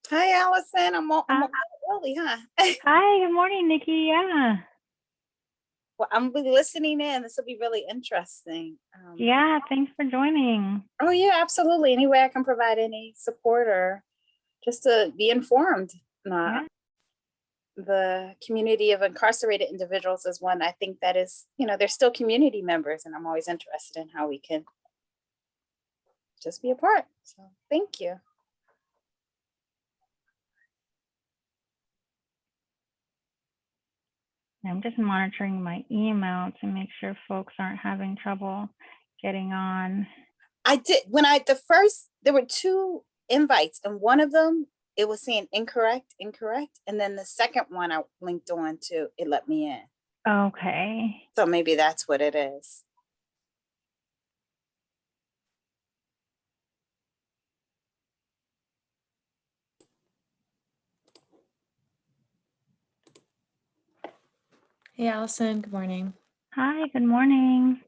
Hi, Allison. I'm Uh, early, huh? Hi, good morning, Nikki. Yeah. Well, I'm be listening in. This will be really interesting. Yeah, thanks for joining. Oh, yeah, absolutely. Any way I can provide any support or just to be informed. Uh, Yeah. the community of incarcerated individuals is one I think that is, they're still community members, and I'm always interested in how we can just be a part. So thank you. I'm just monitoring my email to make sure folks aren't having trouble getting on. I did there were two invites, and one of them it was saying incorrect, and then the second one I linked on to, it let me in. Okay. So maybe that's what it is. Hey, Allison. Good morning. Hi, good morning.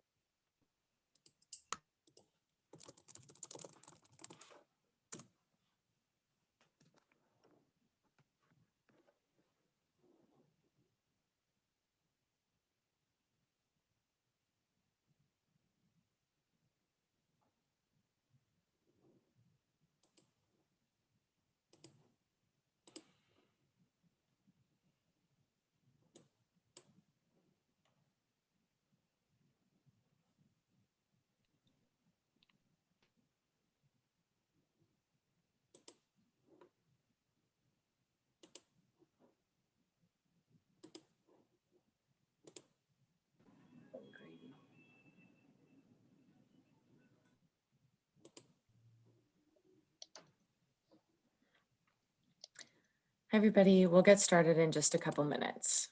Hi, everybody. We'll get started in just a couple minutes.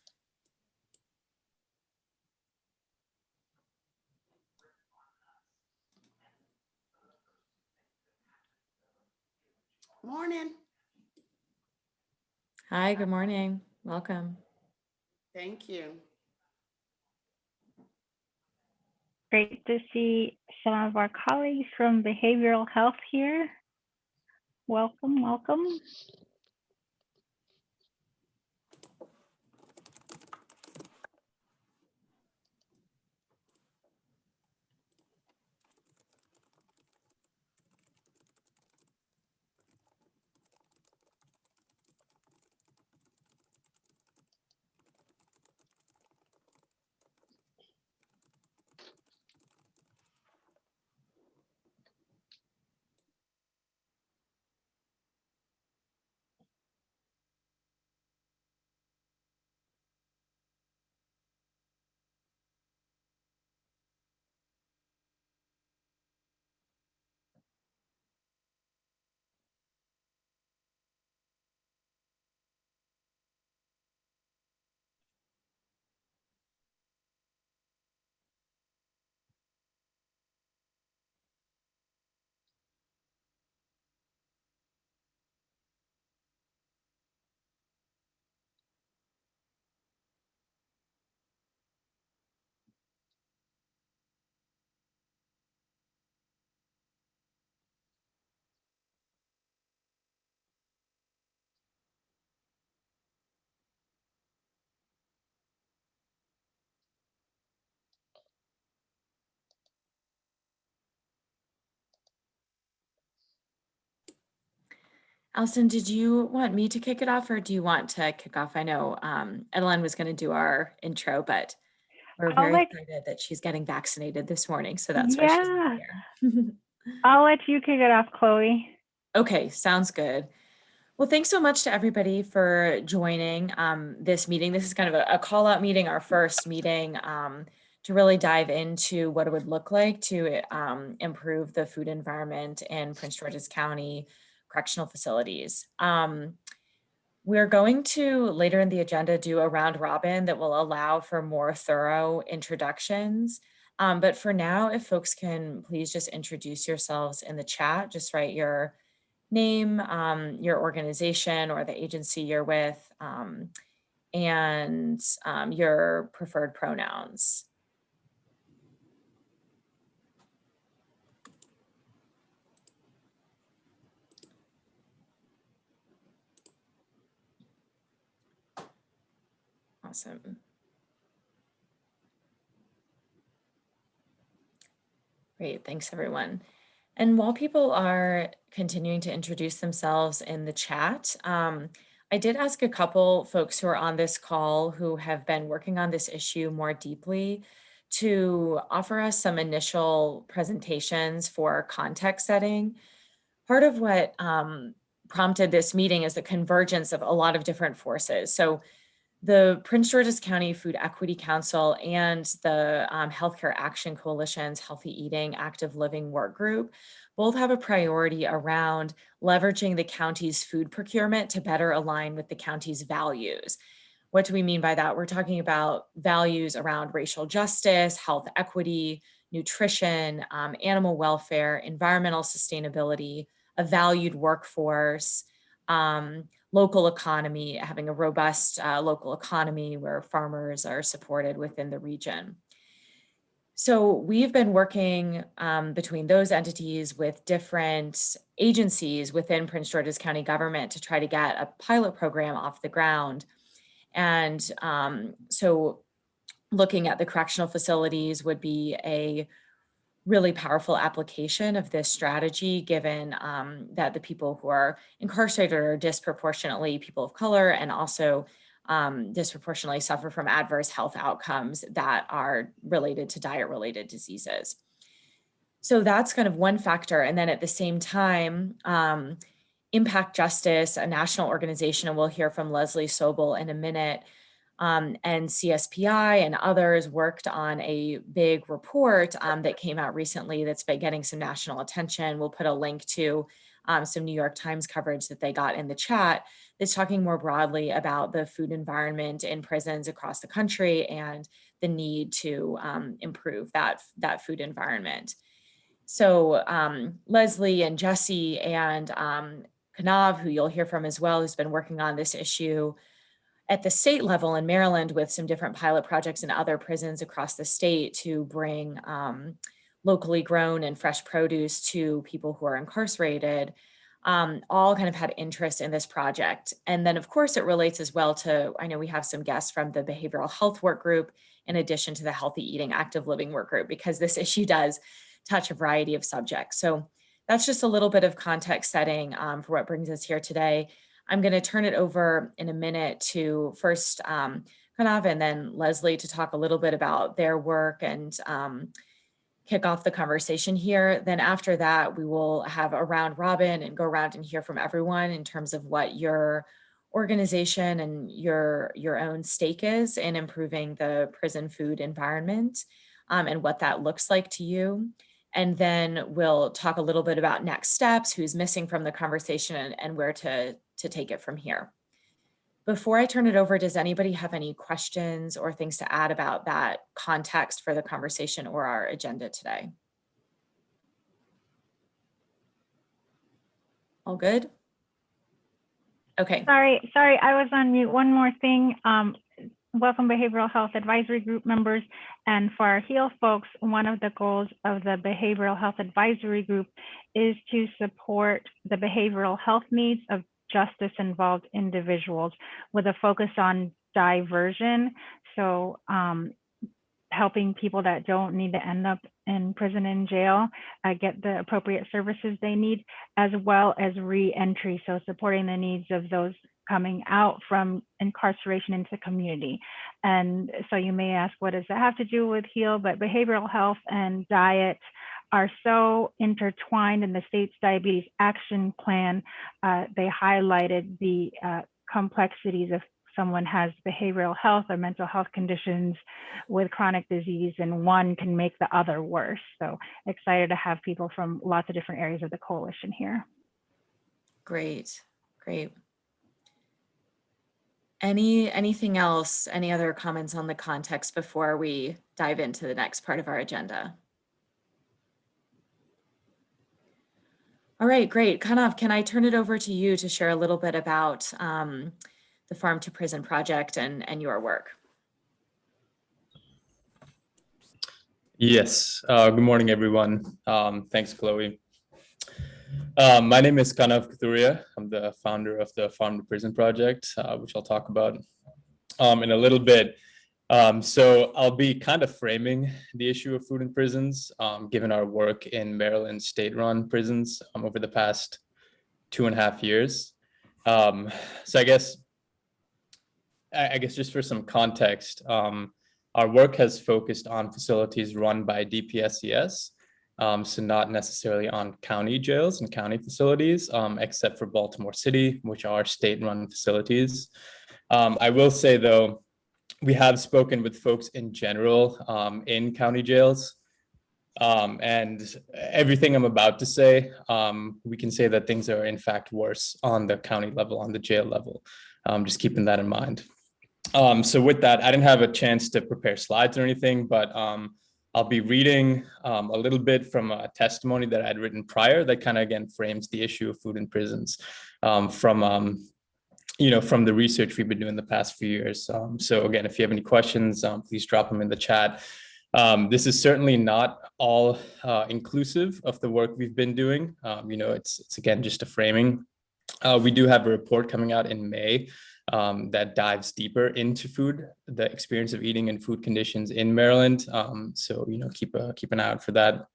Morning. Hi, good morning. Welcome. Thank you. Great to see some of our colleagues from behavioral health here. Welcome, welcome. Allison, did you want me to kick it off or do you want to kick off? I know Edeline was going to do our intro, but we're very excited that she's getting vaccinated this morning. So that's why she's not here. I'll let you kick it off, Chloe. Okay, sounds good. Well, thanks so much to everybody for joining this meeting. This is kind of a call out meeting, our first meeting to really dive into what it would look like to improve the food environment in Prince George's County correctional facilities. We're going to later in the agenda do a round robin that will allow for more thorough introductions. But for now, if folks can please just introduce yourselves in the chat, just write your name, your organization or the agency you're with, and your preferred pronouns. Awesome. Great, thanks everyone. And while people are continuing to introduce themselves in the chat, I did ask a couple folks who are on this call who have been working on this issue more deeply to offer us some initial presentations for context setting. Part of what prompted this meeting is the convergence of a lot of different forces. So the Prince George's County Food Equity Council and the Healthcare Action Coalition's Healthy Eating, Active Living Work Group both have a priority around leveraging the county's food procurement to better align with the county's values. What do we mean by that? We're talking about values around racial justice, health equity, nutrition, animal welfare, environmental sustainability, a valued workforce, local economy, having a robust local economy where farmers are supported within the region. So we've been working between those entities with different agencies within Prince George's County government to try to get a pilot program off the ground. And so looking at the correctional facilities would be a really powerful application of this strategy, given that the people who are incarcerated are disproportionately people of color and also disproportionately suffer from adverse health outcomes that are related to diet-related diseases. So that's kind of one factor. And then at the same time, Impact Justice, a national organization, and we'll hear from Leslie Sobel in a minute, and CSPI and others worked on a big report that came out recently that's been getting some national attention. We'll put a link to some New York Times coverage that they got in the chat that's talking more broadly about the food environment in prisons across the country and the need to improve that food environment. So Leslie and Jesse and Kanav, who you'll hear from as well, who's been working on this issue at the state level in Maryland with some different pilot projects in other prisons across the state to bring locally grown and fresh produce to people who are incarcerated, all kind of had interest in this project. And then of course it relates as well to, I know we have some guests from the Behavioral Health Work Group in addition to the Healthy Eating, Active Living Work Group, because this issue does touch a variety of subjects. So that's just a little bit of context setting for what brings us here today. I'm going to turn it over in a minute to first Kanav and then Leslie to talk a little bit about their work and kick off the conversation here. Then after that, we will have a round robin and go around and hear from everyone in terms of what your organization and your own stake is in improving the prison food environment and what that looks like to you. And then we'll talk a little bit about next steps, who's missing from the conversation and where to take it from here. Before I turn it over, does anybody have any questions or things to add about that context for the conversation or our agenda today? All good? Okay. Sorry, I was on mute. One more thing. Welcome Behavioral Health Advisory Group members. And for our HEAL folks, one of the goals of the Behavioral Health Advisory Group is to support the behavioral health needs of justice-involved individuals with a focus on diversion. So helping people that don't need to end up in prison and jail get the appropriate services they need, as well as re-entry. So supporting the needs of those coming out from incarceration into the community. And so you may ask, what does that have to do with HEAL? But behavioral health and diet are so intertwined in the state's diabetes action plan. They highlighted the complexities of someone has behavioral health or mental health conditions with chronic disease, and one can make the other worse. So excited to have people from lots of different areas of the coalition here. Great, great. Anything else, any other comments on the context before we dive into the next part of our agenda? All right, great. Kanav, can I turn it over to you to share a little bit about the Farm to Prison project and your work? Yes, good morning, everyone. Thanks, Chloe. My name is Kanav Kathuria. I'm the founder of the Farm to Prison project, which I'll talk about. in a little bit. So I'll be kind of framing the issue of food in prisons, given our work in Maryland state-run prisons over the past 2.5 years. So I guess just for some context, our work has focused on facilities run by DPSCS, so not necessarily on county jails and county facilities, except for Baltimore City, which are state-run facilities. I will say, though, we have spoken with folks in general in county jails, and everything I'm about to say, we can say that things are in fact worse on the county level, on the jail level, just keeping that in mind. So with that, I didn't have a chance to prepare slides or anything, but I'll be reading a little bit from a testimony that I'd written prior that kind of, again, frames the issue of food in prisons from the research we've been doing the past few years. So again, if you have any questions, please drop them in the chat. This is certainly not all inclusive of the work we've been doing. It's again, just a framing. We do have a report coming out in May that dives deeper into food, the experience of eating and food conditions in Maryland. So, keep an eye out for that.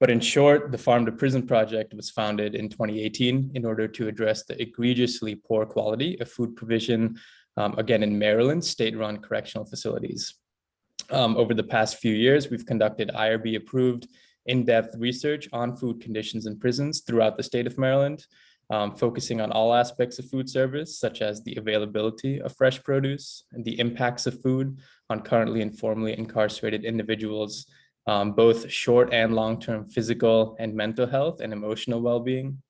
But in short, the Farm to Prison Project was founded in 2018 in order to address the egregiously poor quality of food provision, again, in Maryland state-run correctional facilities. Over the past few years, we've conducted IRB-approved in-depth research on food conditions in prisons throughout the state of Maryland, focusing on all aspects of food service, such as the availability of fresh produce and the impacts of food on currently and formerly incarcerated individuals, both short and long-term physical and mental health and emotional well-being,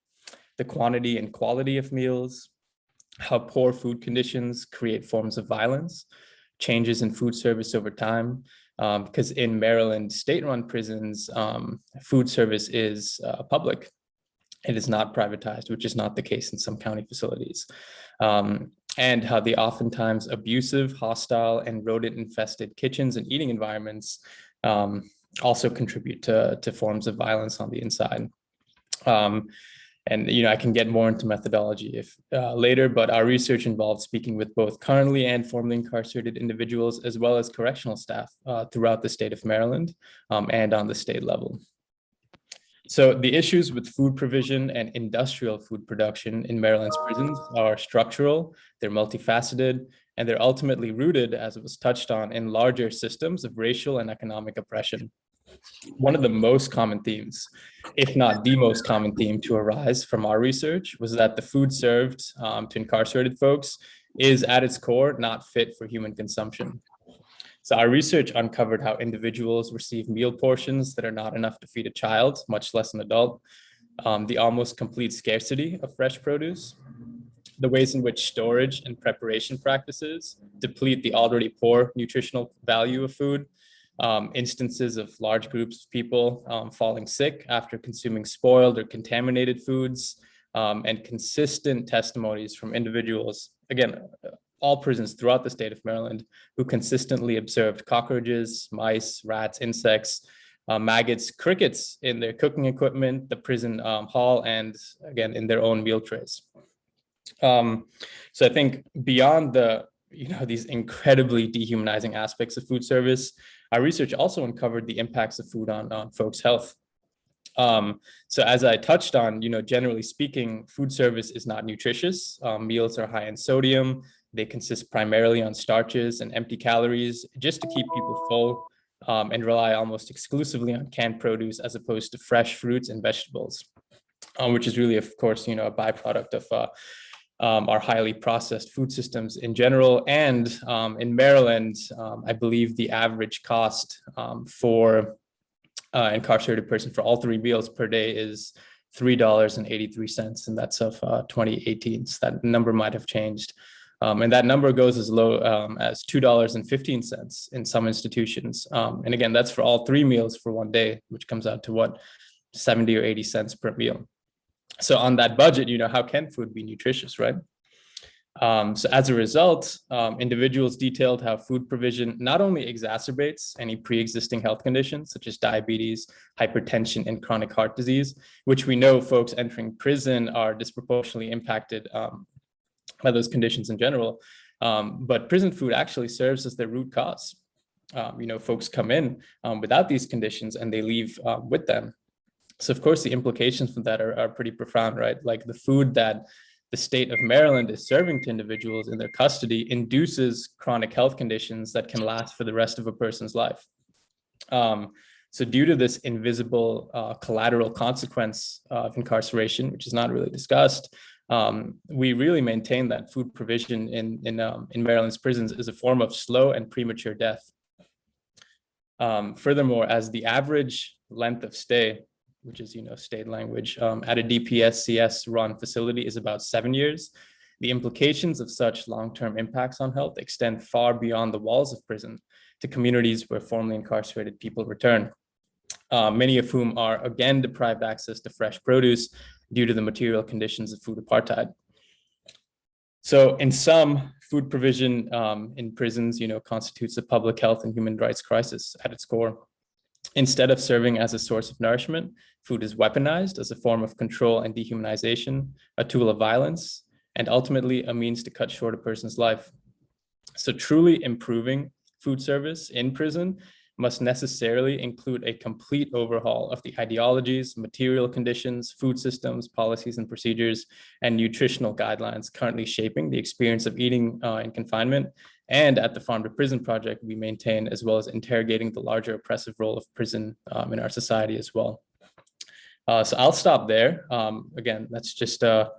the quantity and quality of meals, how poor food conditions create forms of violence, changes in food service over time, because in Maryland state-run prisons, food service is public. It is not privatized, which is not the case in some county facilities. And how the oftentimes abusive, hostile, and rodent-infested kitchens and eating environments also contribute to forms of violence on the inside. And I can get more into methodology if later, but our research involved speaking with both currently and formerly incarcerated individuals, as well as correctional staff throughout the state of Maryland and on the state level. So the issues with food provision and industrial food production in Maryland's prisons are structural, they're multifaceted, and they're ultimately rooted, as it was touched on, in larger systems of racial and economic oppression. One of the most common themes, if not the most common theme to arise from our research, was that the food served to incarcerated folks is at its core not fit for human consumption. So our research uncovered how individuals receive meal portions that are not enough to feed a child, much less an adult, the almost complete scarcity of fresh produce, the ways in which storage and preparation practices deplete the already poor nutritional value of food, instances of large groups of people falling sick after consuming spoiled or contaminated foods, and consistent testimonies from individuals, again, all prisons throughout the state of Maryland, who consistently observed cockroaches, mice, rats, insects, maggots, crickets in their cooking equipment, the prison hall, and again, in their own meal trays. So I think beyond these incredibly dehumanizing aspects of food service, our research also uncovered the impacts of food on folks' health. So as I touched on, generally speaking, food service is not nutritious. Meals are high in sodium. They consist primarily on starches and empty calories just to keep people full, and rely almost exclusively on canned produce as opposed to fresh fruits and vegetables, which is really, of course, a byproduct of our highly processed food systems in general. And in Maryland, I believe the average cost for incarcerated person for all 3 meals per day is $3.83, and that's of 2018. So that number might have changed. And that number goes as low as $2.15 in some institutions. And again, that's for all 3 meals for one day, which comes out to what, 70 or 80 cents per meal. So on that budget, how can food be nutritious, right? So as a result, individuals detailed how food provision not only exacerbates any pre-existing health conditions, such as diabetes, hypertension, and chronic heart disease, which we know folks entering prison are disproportionately impacted by those conditions in general, But prison food actually serves as the root cause. Folks come in without these conditions and they leave with them. So of course, the implications from that are pretty profound, right? Like the food that the state of Maryland is serving to individuals in their custody induces chronic health conditions that can last for the rest of a person's life. So due to this invisible collateral consequence of incarceration, which is not really discussed, we really maintain that food provision in Maryland's prisons is a form of slow and premature death. Furthermore, as the average length of stay, which is state language, at a DPSCS run facility is about 7 years, the implications of such long-term impacts on health extend far beyond the walls of prison to communities where formerly incarcerated people return, many of whom are again deprived access to fresh produce due to the material conditions of food apartheid. So in sum, food provision in prisons, constitutes a public health and human rights crisis at its core. Instead of serving as a source of nourishment, food is weaponized as a form of control and dehumanization, a tool of violence, and ultimately a means to cut short a person's life. So truly improving food service in prison must necessarily include a complete overhaul of the ideologies, material conditions, food systems, policies and procedures, and nutritional guidelines currently shaping the experience of eating in confinement. And at the Farm to Prison Project, we maintain, as well as interrogating the larger oppressive role of prison in our society as well. So I'll stop there. Again, that's just a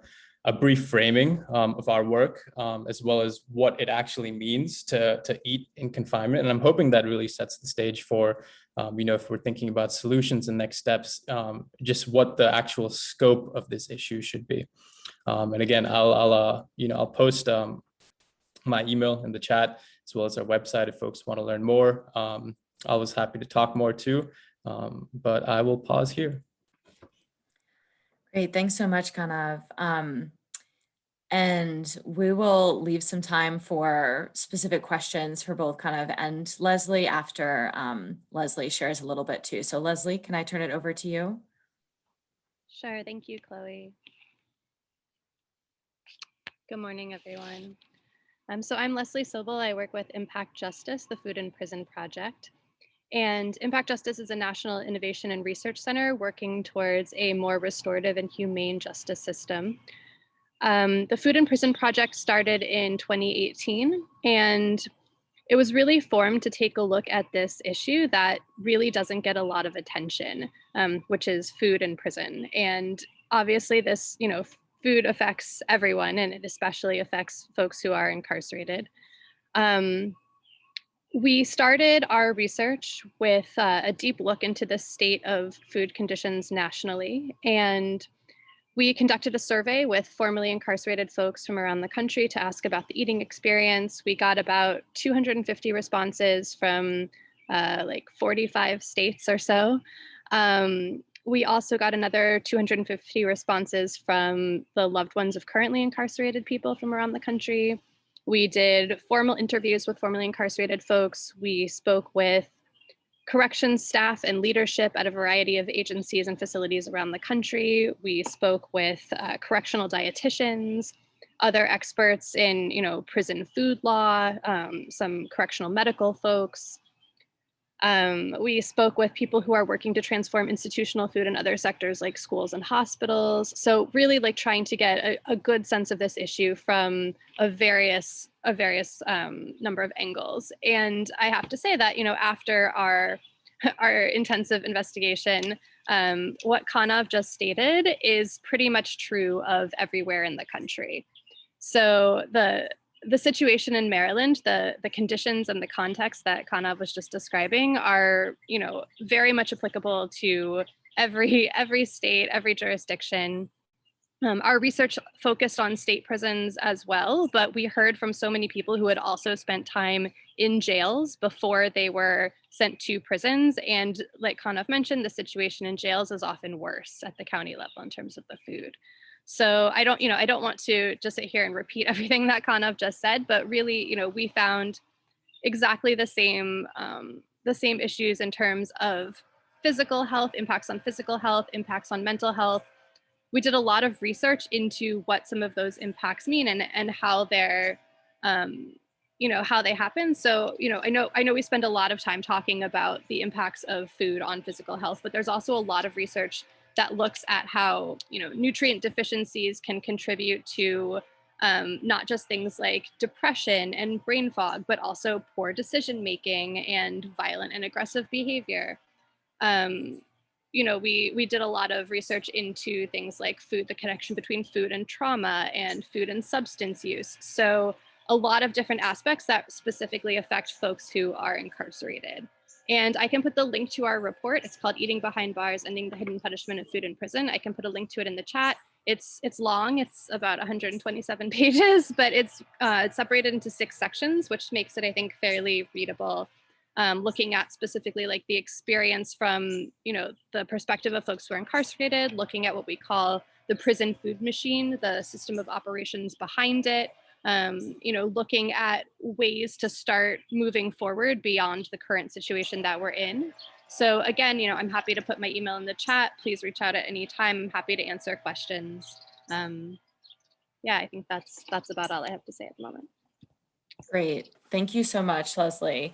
brief framing of our work, as well as what it actually means to eat in confinement. And I'm hoping that really sets the stage for, if we're thinking about solutions and next steps, just what the actual scope of this issue should be. And again, I'll post my email in the chat, as well as our website if folks want to learn more. I was happy to talk more too, but I will pause here. Great, thanks so much, Kanav. And we will leave some time for specific questions for both Kanav and Leslie after Leslie shares a little bit too. So Leslie, can I turn it over to you? Sure, thank you, Chloe. Good morning, everyone. So I'm Leslie Sobel. I work with Impact Justice, the Food in Prison Project. And Impact Justice is a national innovation and research center working towards a more restorative and humane justice system. The Food in Prison Project started in 2018, and it was really formed to take a look at this issue that really doesn't get a lot of attention, which is food in prison. And obviously this, food affects everyone, and it especially affects folks who are incarcerated. We started our research with a deep look into the state of food conditions nationally, and we conducted a survey with formerly incarcerated folks from around the country to ask about the eating experience. We got about 250 responses from like 45 states or so. We also got another 250 responses from the loved ones of currently incarcerated people from around the country. We did formal interviews with formerly incarcerated folks. We spoke with corrections staff and leadership at a variety of agencies and facilities around the country. We spoke with correctional dietitians, other experts in, prison food law, some correctional medical folks. We spoke with people who are working to transform institutional food in other sectors like schools and hospitals. So really like trying to get a good sense of this issue from a various number of angles. And I have to say that, after our intensive investigation, what Kanav just stated is pretty much true of everywhere in the country. So the situation in Maryland, the conditions and the context that Kanav was just describing are, very much applicable to every state, every jurisdiction. Our research focused on state prisons as well, but we heard from so many people who had also spent time in jails before they were sent to prisons. And like Kanav mentioned, the situation in jails is often worse at the county level in terms of the food. So I don't want to just sit here and repeat everything that Kanav just said, but really, we found exactly the same issues in terms of physical health, impacts on physical health, impacts on mental health. We did a lot of research into what some of those impacts mean and how they're how they happen. So, I know we spend a lot of time talking about the impacts of food on physical health, but there's also a lot of research that looks at how, nutrient deficiencies can contribute to not just things like depression and brain fog, but also poor decision making and violent and aggressive behavior. Um, we did a lot of research into things like food, the connection between food and trauma and food and substance use. So a lot of different aspects that specifically affect folks who are incarcerated. And I can put the link to our report. It's called Eating Behind Bars, Ending the Hidden Punishment of Food in Prison. I can put a link to it in the chat. It's long, it's about 127 pages, but it's separated into 6 sections, which makes it, I think, fairly readable. Looking at specifically like the experience from, the perspective of folks who are incarcerated, looking at what we call the prison food machine, the system of operations behind it, looking at ways to start moving forward beyond the current situation that we're in. So again, I'm happy to put my email in the chat. Please reach out at any time. I'm happy to answer questions. Yeah, I think that's about all I have to say at the moment. Great. Thank you so much, Leslie.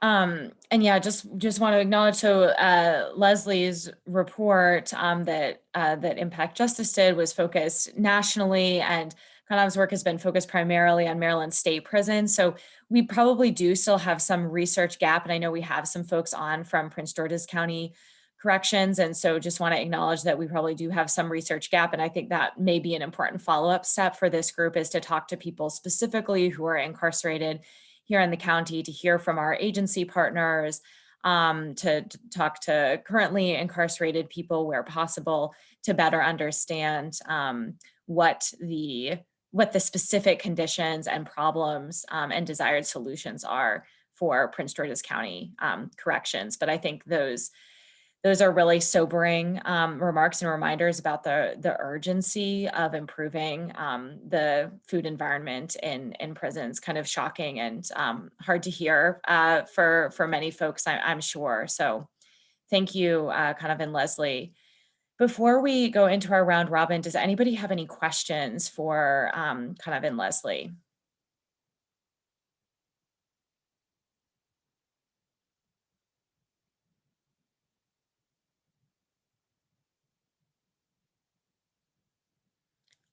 And yeah, just want to acknowledge, so Leslie's report that Impact Justice did was focused nationally, and Kanav's work has been focused primarily on Maryland state prisons. So we probably do still have some research gap, and I know we have some folks on from Prince George's County Corrections, and so just want to acknowledge that we probably do have some research gap, and I think that may be an important follow-up step for this group, is to talk to people specifically who are incarcerated here in the county, to hear from our agency partners, to talk to currently incarcerated people where possible, to better understand what the specific conditions and problems and desired solutions are for Prince George's County corrections. But I think those are really sobering remarks and reminders about the urgency of improving the food environment in prisons. Kind of shocking and hard to hear for many folks, I'm sure. So thank you, Kanav and Leslie. Before we go into our round robin, does anybody have any questions for Kanav and Leslie?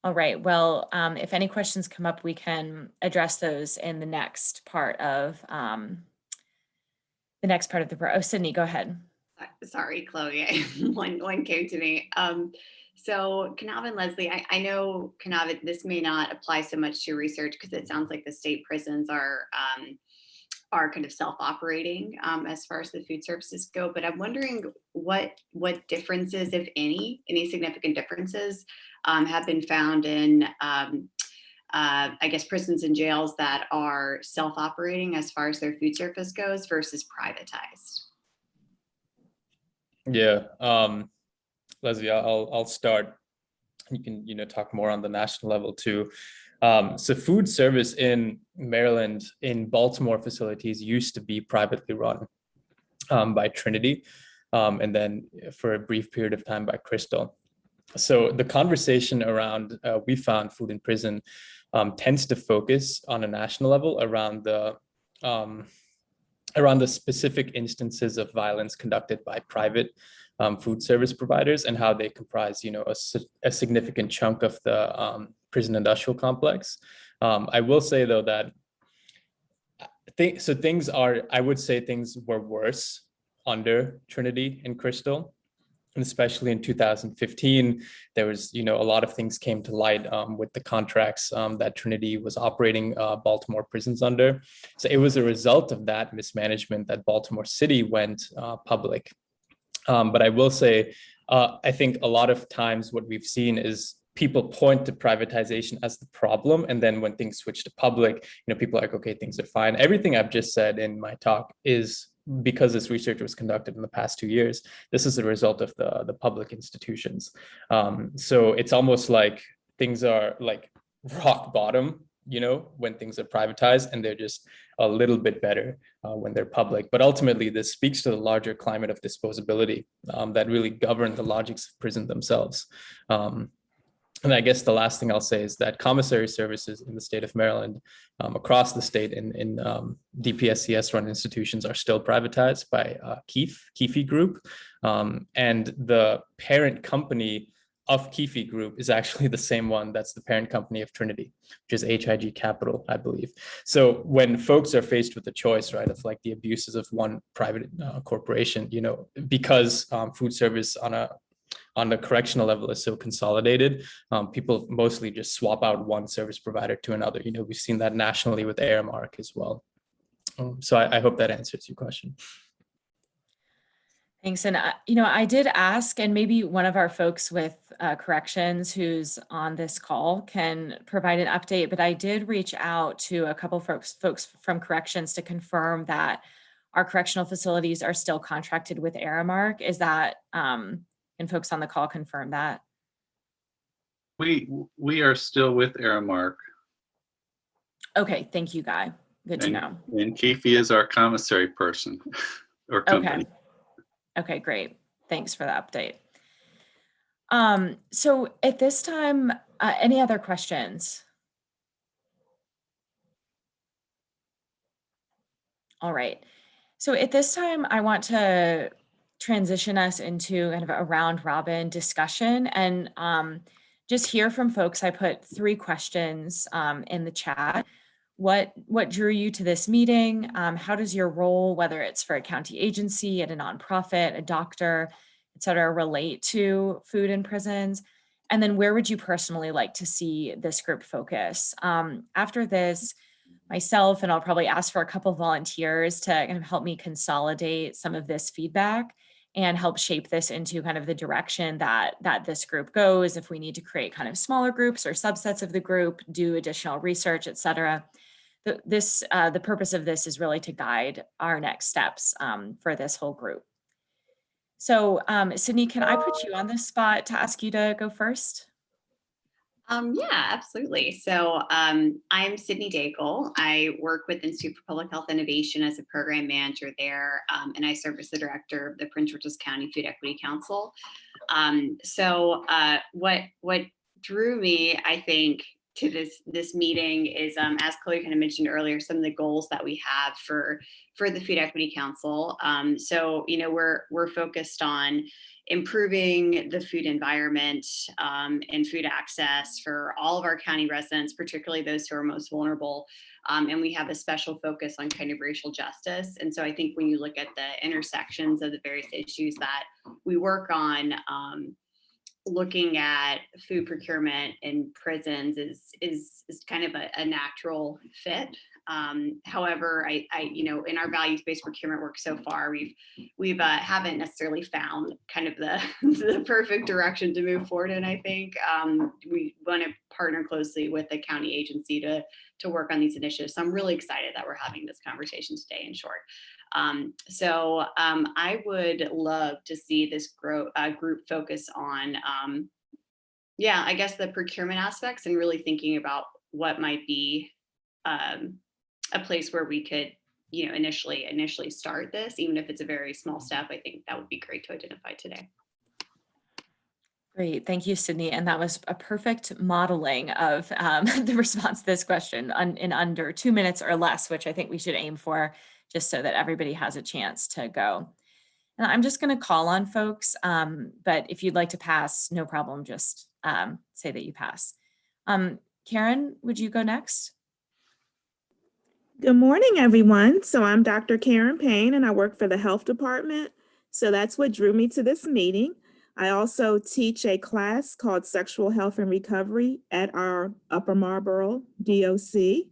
All right, well, if any questions come up, we can address those in the next part of the Sydney, go ahead. Sorry, Chloe, one came to me. So Kanav and Leslie, I know, Kanav, this may not apply so much to your research because it sounds like the state prisons are kind of self-operating as far as the food services go, but I'm wondering what differences, if any significant differences have been found in, I guess, prisons and jails that are self-operating as far as their food service goes versus privatized. Yeah, Leslie, I'll start. You can talk more on the national level too. So food service in Maryland, in Baltimore facilities, used to be privately run by Trinity, and then for a brief period of time by Crystal. So the conversation around we found food in prison tends to focus on a national level around the specific instances of violence conducted by private food service providers and how they comprise, a significant chunk of the prison industrial complex. I will say though that I would say things were worse under Trinity and Crystal. And especially in 2015, there was, a lot of things came to light with the contracts that Trinity was operating Baltimore prisons under. So it was a result of that mismanagement that Baltimore City went public. But I will say, I think a lot of times what we've seen is people point to privatization as the problem. And then when things switch to public, people are like, okay, things are fine. Everything I've just said in my talk is because this research was conducted in the past 2 years. This is a result of the public institutions. So it's almost like things are like rock bottom, when things are privatized, and they're just a little bit better when they're public. But ultimately, this speaks to the larger climate of disposability that really govern the logics of prison themselves. And I guess the last thing I'll say is that commissary services in the state of Maryland, across the state in DPSCS run institutions are still privatized by Keefe Group. And the parent company of Keefe Group is actually the same one that's the parent company of Trinity, which is HIG Capital, I believe. So when folks are faced with the choice, right, of like the abuses of one private corporation, you know, because food service on the correctional level is so consolidated, people mostly just swap out one service provider to another. You know, we've seen that nationally with Aramark as well. So I hope that answers your question. Thanks. And, you know, I did ask, and maybe one of our folks with corrections who's on this call can provide an update, but I did reach out to a couple folks from corrections to confirm that our correctional facilities are still contracted with Aramark. Is that, can folks on the call confirm that? We are still with Aramark. Okay, thank you, Guy. Good to know. And Keefe is our commissary person or company. Okay, great. Thanks for the update. So at this time, any other questions? All right. So at this time, I want to transition us into kind of a round robin discussion and just hear from folks. I put 3 questions in the chat. What drew you to this meeting? How does your role, whether it's for a county agency, at a nonprofit, a doctor, et cetera, relate to food in prisons? And then where would you personally like to see this group focus? After this, myself, and I'll probably ask for a couple volunteers to kind of help me consolidate some of this feedback and help shape this into kind of the direction that this group goes. If we need to create kind of smaller groups or subsets of the group, do additional research, et cetera. The purpose of this is really to guide our next steps for this whole group. So Sydney, can I put you on the spot to ask you to go first? Yeah, absolutely. So I'm Sydney Daigle. I work with the Institute for Public Health Innovation as a program manager there, and I serve as the director of the Prince George's County Food Equity Council. What drew me, I think, to this meeting is, as Chloe kind of mentioned earlier, some of the goals that we have for the Food Equity Council. So you know, we're focused on improving the food environment and food access for all of our county residents, particularly those who are most vulnerable. And we have a special focus on kind of racial justice. And so I think when you look at the intersections of the various issues that we work on, looking at food procurement in prisons is kind of a natural fit. However, I you know, in our values-based procurement work so far, we've haven't necessarily found kind of the perfect direction to move forward in. I think we want to partner closely with the county agency to work on these initiatives. So I'm really excited that we're having this conversation today, in short. I would love to see this group focus on, yeah, I guess the procurement aspects and really thinking about what might be a place where we could, you know, initially start this, even if it's a very small step. I think that would be great to identify today. Great, thank you, Sydney. And that was a perfect modeling of the response to this question in under 2 minutes or less, which I think we should aim for, just so that everybody has a chance to go. And I'm just going to call on folks, but if you'd like to pass, no problem, just say that you pass. Karen, would you go next? Good morning, everyone. So I'm Dr. Karen Payne, and I work for the health department. So that's what drew me to this meeting. I also teach a class called Sexual Health and Recovery at our Upper Marlboro DOC.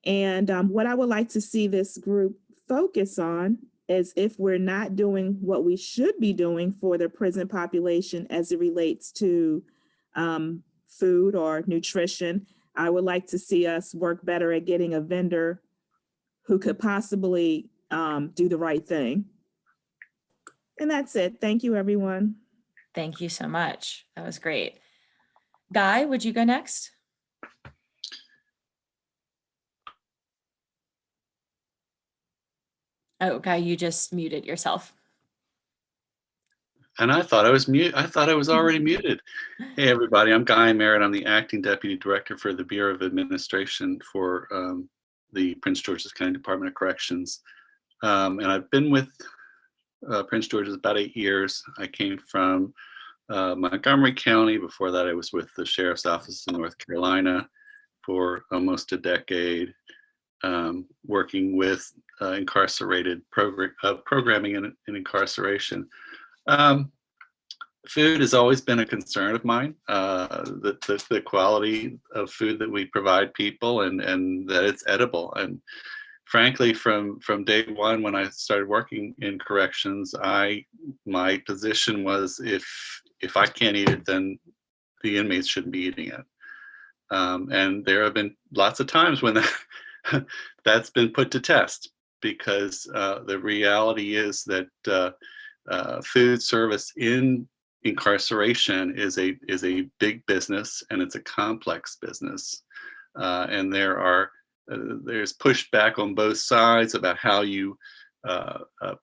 And what I would like to see this group focus on is if we're not doing what we should be doing for the prison population as it relates to food or nutrition, I would like to see us work better at getting a vendor who could possibly do the right thing. And that's it. Thank you, everyone. Thank you so much. That was great. Guy, would you go next? Oh, Guy, you just muted yourself. And I thought I was mute. I thought I was already muted. Hey, everybody. I'm Guy Merritt. I'm the acting deputy director for the Bureau of Administration for the Prince George's County Department of Corrections. And I've been with Prince George's about 8 years. I came from Montgomery County. Before that, I was with the Sheriff's Office in North Carolina for almost a decade, working with incarcerated programming in incarceration. Food has always been a concern of mine, the quality of food that we provide people and that it's edible. And frankly, from day one, when I started working in corrections, my position was if I can't eat it, then the inmates shouldn't be eating it. And there have been lots of times when that's been put to test, because the reality is that food service in incarceration is a big business, and it's a complex business, and there's pushback on both sides about how you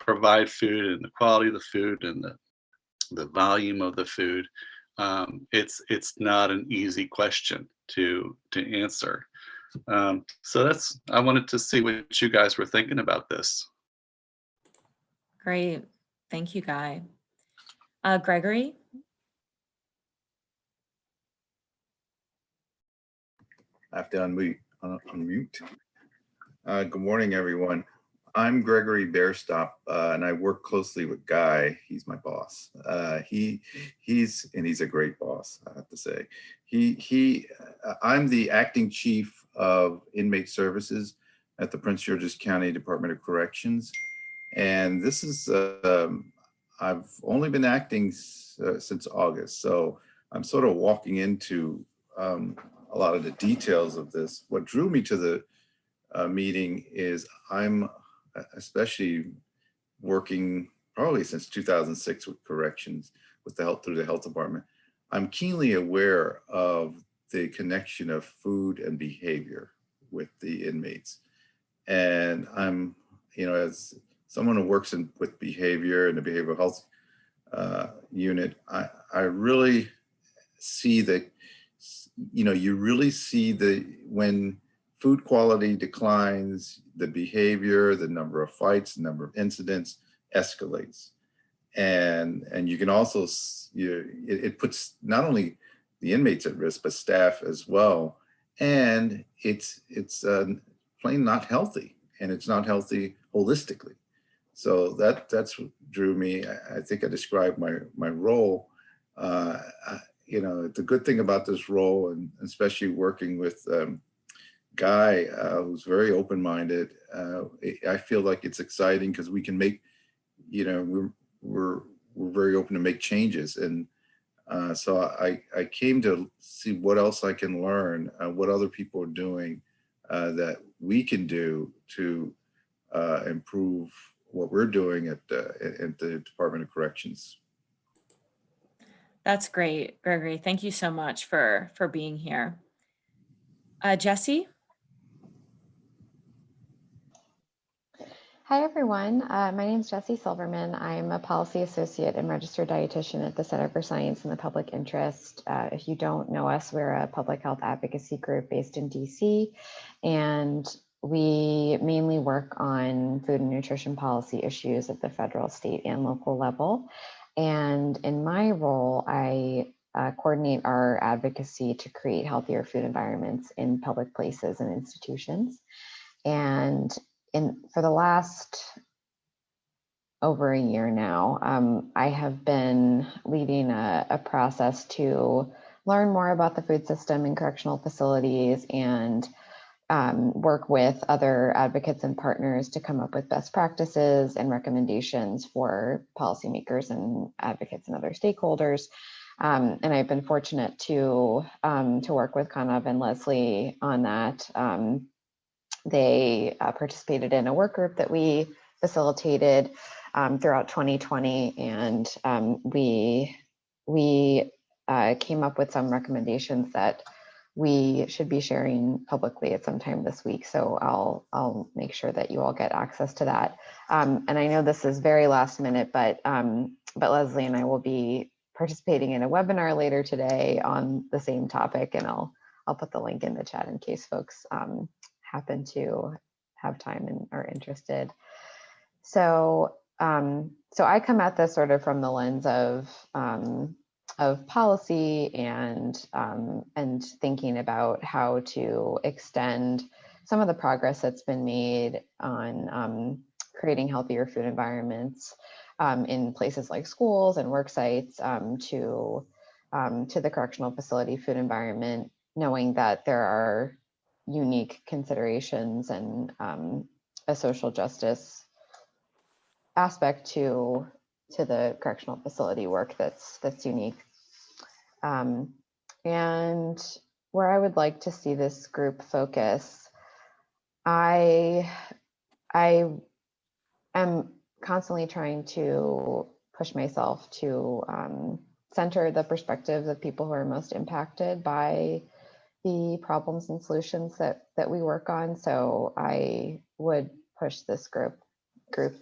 provide food and the quality of the food and the volume of the food. It's not an easy question to answer. So I wanted to see what you guys were thinking about this. Great. Thank you, Guy. Gregory? I have to unmute. Good morning, everyone. I'm Gregory Bairstop, and I work closely with Guy. He's my boss. He's a great boss, I have to say. I'm the acting chief of inmate services at the Prince George's County Department of Corrections, and this is I've only been acting since August, so I'm sort of walking into a lot of the details of this. What drew me to the meeting is I'm especially working probably since 2006 with corrections through the health department. I'm keenly aware of the connection of food and behavior with the inmates. And I'm, as someone who works with behavior and the behavioral health unit, I really see that, you really see when food quality declines, the behavior, the number of fights, the number of incidents escalates. And you can also, it puts not only the inmates at risk, but staff as well. And it's plain not healthy, and it's not healthy holistically. So that's what drew me. I think I described my role. The good thing about this role, and especially working with Guy, who's very open-minded, I feel like it's exciting because we can make, we're very open to make changes. And so I came to see what else I can learn, what other people are doing that we can do to improve what we're doing at the Department of Corrections. That's great, Gregory. Thank you so much for being here. Jessie? Hi, everyone. My name is Jessie Silverman. I'm a policy associate and registered dietitian at the Center for Science and the Public Interest. If you don't know us, we're a public health advocacy group based in DC, and we mainly work on food and nutrition policy issues at the federal, state, and local level. And in my role, I coordinate our advocacy to create healthier food environments in public places and institutions. And for the last over a year now, I have been leading a process to learn more about the food system in correctional facilities and work with other advocates and partners to come up with best practices and recommendations for policymakers and advocates and other stakeholders. And I've been fortunate to work with Kanav and Leslie on that. They participated in a work group that we facilitated throughout 2020, and we came up with some recommendations that we should be sharing publicly at some time this week. So I'll make sure that you all get access to that. And I know this is very last minute, but but Leslie and I will be participating in a webinar later today on the same topic, and I'll put the link in the chat in case folks happen to have time and are interested. So, so I come at this sort of from the lens of policy and thinking about how to extend some of the progress that's been made on creating healthier food environments in places like schools and work sites to the correctional facility food environment, knowing that there are unique considerations and a social justice aspect to the correctional facility work that's unique. And where I would like to see this group focus, I am constantly trying to push myself to center the perspectives of people who are most impacted by the problems and solutions that we work on. So I would push this group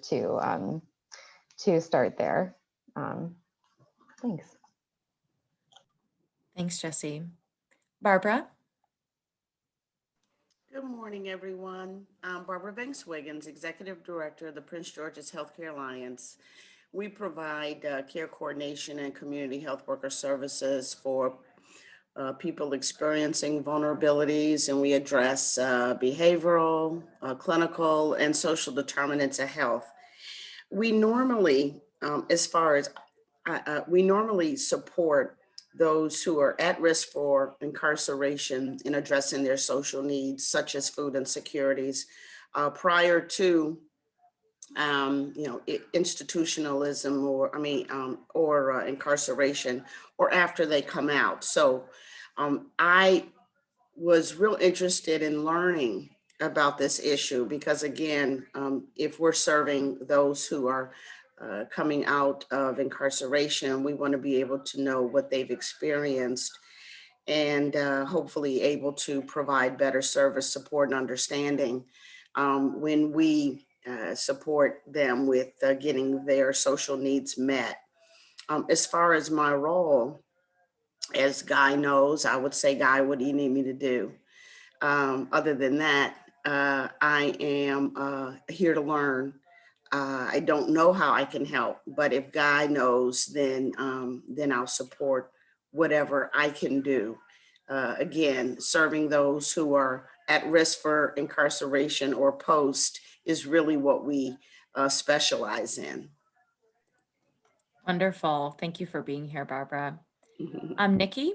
to start there. Thanks. Thanks, Jessie. Barbara? Good morning, everyone. I'm Barbara Banks-Wiggins, Executive Director of the Prince George's Healthcare Alliance. We provide care coordination and community health worker services for people experiencing vulnerabilities, and we address behavioral, clinical, and social determinants of health. We normally, we normally support those who are at risk for incarceration in addressing their social needs, such as food insecurities, prior to institutionalism or incarceration, or after they come out. So I was real interested in learning about this issue because, again, if we're serving those who are coming out of incarceration, we want to be able to know what they've experienced and hopefully able to provide better service, support, and understanding when we support them with getting their social needs met. As far as my role, as Guy knows, I would say, Guy, what do you need me to do? Other than that, I am here to learn. I don't know how I can help, but if Guy knows, then I'll support whatever I can do. Again, serving those who are at risk for incarceration or post is really what we specialize in. Wonderful. Thank you for being here, Barbara. Nikki?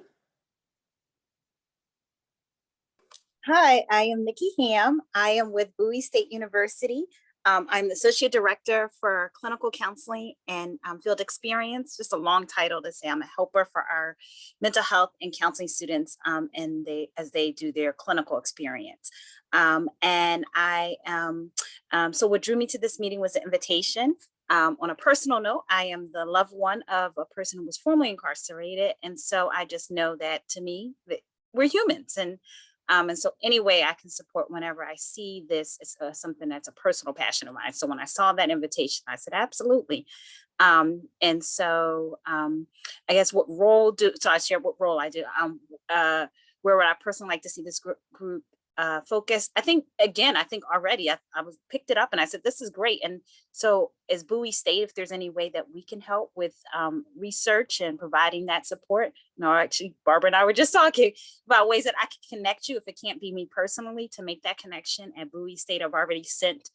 Hi, I am Nikki Ham. I am with Bowie State University. I'm the Associate Director for Clinical Counseling and Field Experience, just a long title to say I'm a helper for our mental health and counseling students as they do their clinical experience. And I so what drew me to this meeting was an invitation. On a personal note, I am the loved one of a person who was formerly incarcerated. And so I just know that, to me, that we're humans. And so any way I can support whenever I see this, is something that's a personal passion of mine. So when I saw that invitation, I said, absolutely. And so I guess so I share what role I do. Where would I personally like to see this group focus? I think already I picked it up and I said, this is great. And so as Bowie State, if there's any way that we can help with research and providing that support, actually Barbara and I were just talking about ways that I can connect you if it can't be me personally to make that connection. At Bowie State, I've already sent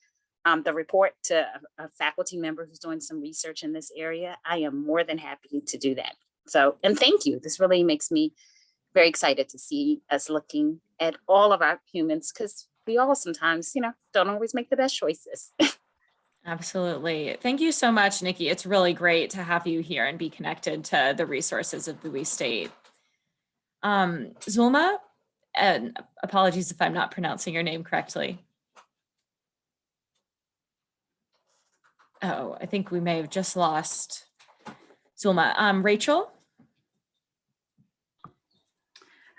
the report to a faculty member who's doing some research in this area. I am more than happy to do that. So, and thank you. This really makes me very excited to see us looking at all of our humans, because we all sometimes, don't always make the best choices. Absolutely. Thank you so much, Nikki. It's really great to have you here and be connected to the resources of Bowie State. Zulma, and apologies if I'm not pronouncing your name correctly. Oh, I think we may have just lost Zulma. Rachel?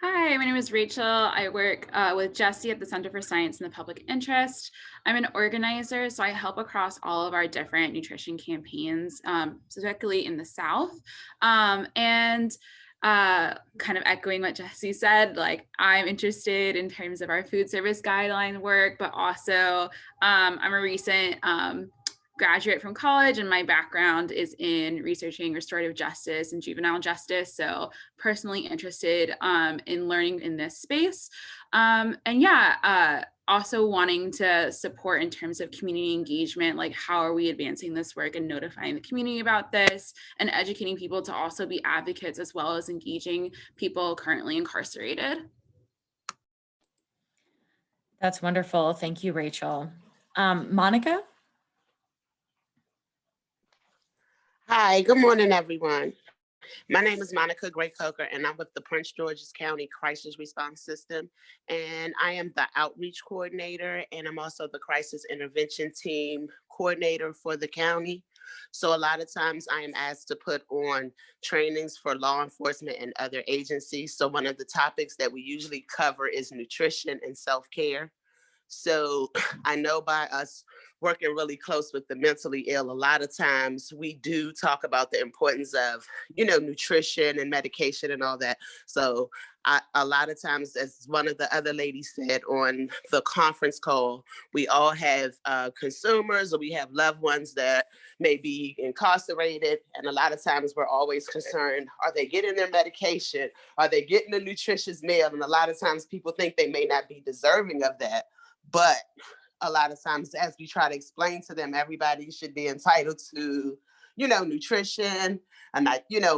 Hi, my name is Rachel. I work with Jesse at the Center for Science and the Public Interest. I'm an organizer, so I help across all of our different nutrition campaigns, specifically in the South. And kind of echoing what Jesse said, like I'm interested in terms of our food service guideline work, but also I'm a recent graduate from college, and my background is in researching restorative justice and juvenile justice. So personally interested in learning in this space. Also wanting to support in terms of community engagement, like how are we advancing this work and notifying the community about this and educating people to also be advocates as well as engaging people currently incarcerated. That's wonderful. Thank you, Rachel. Monica? Hi, good morning, everyone. My name is Monica Gray Coker, and I'm with the Prince George's County Crisis Response System. And I am the outreach coordinator, and I'm also the crisis intervention team coordinator for the county. So a lot of times I am asked to put on trainings for law enforcement and other agencies. So one of the topics that we usually cover is nutrition and self-care. So I know by us working really close with the mentally ill, a lot of times we do talk about the importance of, nutrition and medication and all that. So a lot of times, as one of the other ladies said on the conference call, we all have consumers, or we have loved ones that may be incarcerated. And a lot of times we're always concerned, are they getting their medication? Are they getting a nutritious meal? And a lot of times people think they may not be deserving of that. But a lot of times, as we try to explain to them, everybody should be entitled to, nutrition and,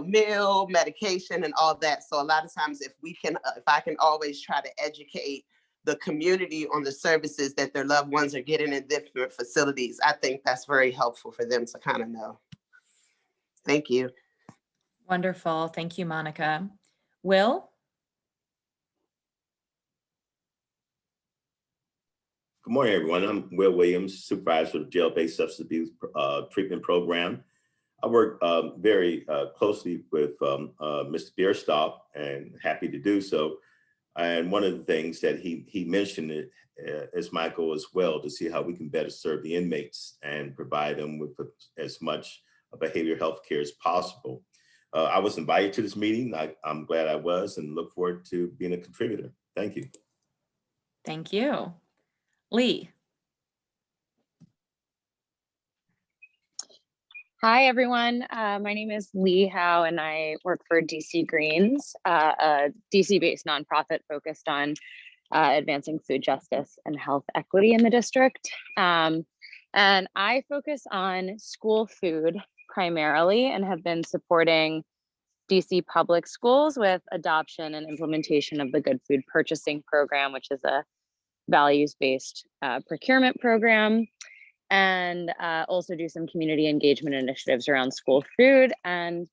meal, medication and all that. So a lot of times if I can always try to educate the community on the services that their loved ones are getting in different facilities, I think that's very helpful for them to kind of know. Thank you. Wonderful. Thank you, Monica. Will? Good morning, everyone. I'm Will Williams, supervisor for the jail-based substance abuse treatment program. I work very closely with Mr. Bierstock, and happy to do so. And one of the things that he mentioned is my goal as well, to see how we can better serve the inmates and provide them with as much behavioral health care as possible. I was invited to this meeting. I'm glad I was, and look forward to being a contributor. Thank you. Thank you. Lee. Hi, everyone. My name is Lee Howe, and I work for DC Greens, a DC-based nonprofit focused on advancing food justice and health equity in the district. And I focus on school food primarily, and have been supporting DC public schools with adoption and implementation of the Good Food Purchasing Program, which is a values-based procurement program, and also do some community engagement initiatives around school food. And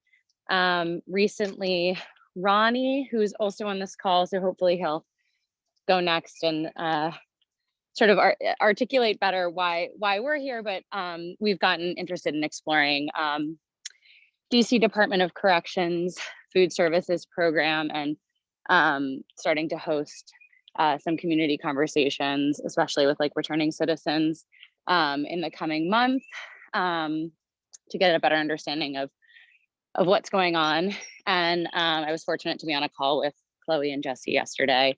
recently, Ronnie, who's also on this call, so hopefully he'll go next and sort of articulate better why we're here, but we've gotten interested in exploring DC Department of Corrections food services program, and starting to host some community conversations, especially with like returning citizens in the coming month, to get a better understanding of what's going on. And I was fortunate to be on a call with Chloe and Jesse yesterday,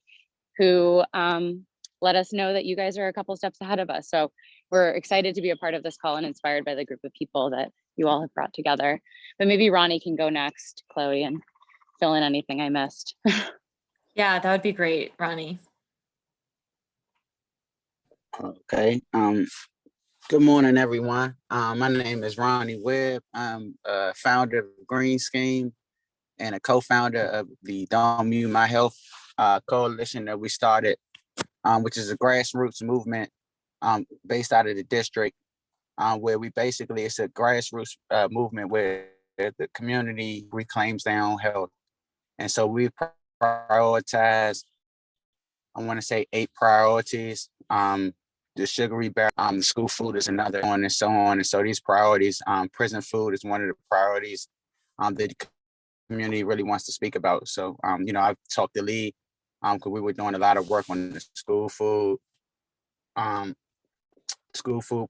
who let us know that you guys are a couple steps ahead of us. So we're excited to be a part of this call and inspired by the group of people that you all have brought together. But maybe Ronnie can go next, Chloe, and fill in anything I missed. Yeah, that would be great, Ronnie. Okay. Good morning, everyone. My name is Ronnie Webb. I'm a founder of Green Scheme and a co-founder of the Don't Mute My Health coalition that we started, which is a grassroots movement based out of the district, where we basically, it's a grassroots movement where the community reclaims their own health. And so we prioritize, I want to say 8 priorities. The sugary bear, the school food is another, on and so on. And so these priorities, prison food is one of the priorities. The community really wants to speak about. So, you know, I've talked to Lee because we were doing a lot of work on the school food